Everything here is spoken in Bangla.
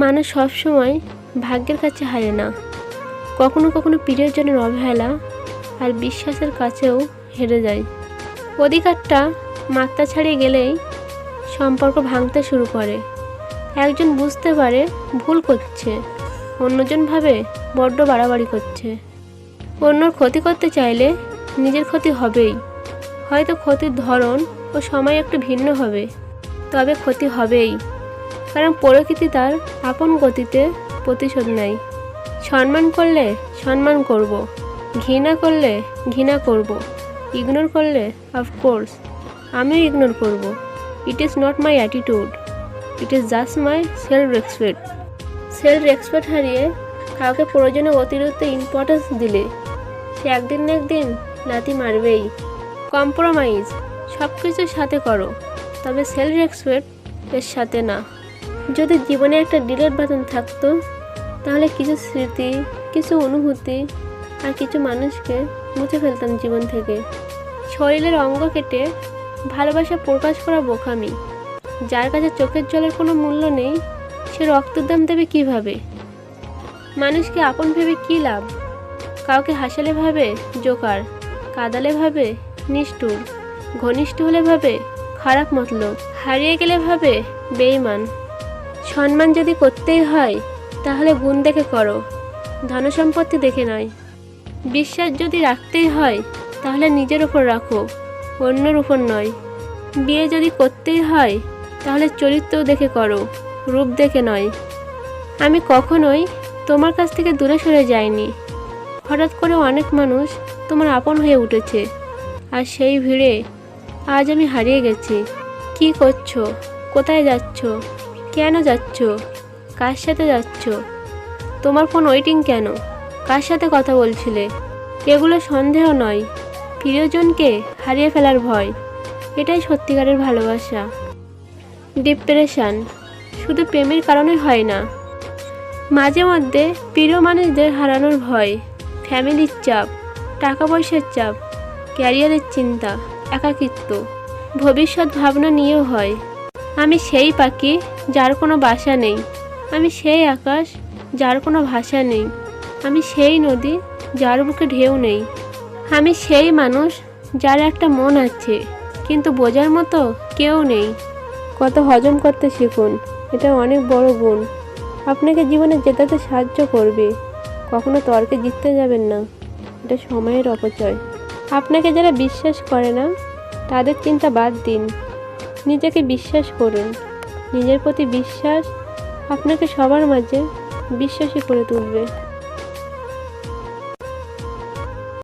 মানুষ সবসময় ভাগ্যের কাছে হারে না, কখনো কখনো প্রিয়জনের অবহেলা আর বিশ্বাসের কাছেও হেরে যায়। অধিকারটা মাত্রা ছাড়িয়ে গেলেই সম্পর্ক ভাঙতে শুরু করে। একজন বুঝতে পারে ভুল করছে, অন্যজন ভাবে বড্ড বাড়াবাড়ি করছে। অন্যর ক্ষতি করতে চাইলে নিজের ক্ষতি হবেই। হয়তো ক্ষতির ধরন ও সময় একটু ভিন্ন হবে, তবে ক্ষতি হবেই, কারণ প্রকৃতি তার আপন গতিতে প্রতিশোধ নেয়। সম্মান করলে সম্মান করব, ঘৃণা করলে ঘৃণা করব, ইগনোর করলে অফকোর্স আমিও ইগনোর করব। It is not my attitude, it is just my self respect. Self respect হারিয়ে কাউকে প্রয়োজনে অতিরিক্ত ইম্পর্টেন্স দিলে সে একদিন না একদিন লাথি মারবেই। কম্প্রোমাইজ সব কিছুর সাথে করো, তবে সেলফ রেসপেক্ট এর সাথে না। যদি জীবনে একটা ডিলিট বাটন থাকতো, তাহলে কিছু স্মৃতি, কিছু অনুভূতি আর কিছু মানুষকে মুছে ফেলতাম জীবন থেকে। শরীরের অঙ্গ কেটে ভালোবাসা প্রকাশ করা বোকামি। যার কাছে চোখের জলের কোনো মূল্য নেই, সে রক্তের দাম দেবে কীভাবে? মানুষকে আপন ভেবে কী লাভ? কাউকে হাসালে ভাবে জোকার, কাঁদালে ভাবে নিষ্ঠুর, ঘনিষ্ঠ হলে ভাবে খারাপ মতলব, হারিয়ে গেলে ভাবে বেঈমান। সম্মান যদি করতেই হয় তাহলে গুণ দেখে করো, ধনসম্পত্তি দেখে নয়। বিশ্বাস যদি রাখতেই হয় তাহলে নিজের ওপর রাখো, অন্যের উপর নয়। বিয়ে যদি করতেই হয় তাহলে চরিত্র দেখে করো, রূপ দেখে নয়। আমি কখনোই তোমার কাছ থেকে দূরে সরে যাইনি। হঠাৎ করে অনেক মানুষ তোমার আপন হয়ে উঠেছে, আর সেই ভিড়ে আজ আমি হারিয়ে গেছি। কি করছো? কোথায় যাচ্ছ? কেন যাচ্ছ? কার সাথে যাচ্ছ? তোমার ফোন ওয়েটিং কেন? কার সাথে কথা বলছিলে? এগুলো সন্দেহ নয়, প্রিয়জনকে হারিয়ে ফেলার ভয়। এটাই সত্যিকারের ভালোবাসা। ডিপ্রেশন শুধু প্রেমের কারণে হয় না, মাঝে মধ্যে প্রিয় মানুষদের হারানোর ভয়, ফ্যামিলির চাপ, টাকা পয়সার চাপ, ক্যারিয়ারের চিন্তা, একাকিত্ব, ভবিষ্যৎ ভাবনা নিয়েও হয়। আমি সেই পাখি যার কোনো বাসা নেই, আমি সেই আকাশ যার কোনো ভাষা নেই, আমি সেই নদী যার বুকে ঢেউ নেই, আমি সেই মানুষ যার একটা মন আছে কিন্তু বোঝার মতো কেউ নেই। কত হজম করতে শিখুন, এটা অনেক বড় গুণ। আপনাকে জীবনে জেতাতে সাহায্য করবে। কখনো তর্কে জিততে যাবেন না, এটা সময়ের অপচয়। আপনাকে যারা বিশ্বাস করে না তাদের চিন্তা বাদ দিন, নিজেকে বিশ্বাস করুন। নিজের প্রতি বিশ্বাস আপনাকে সবার মাঝে বিশ্বাসী করে তুলবে।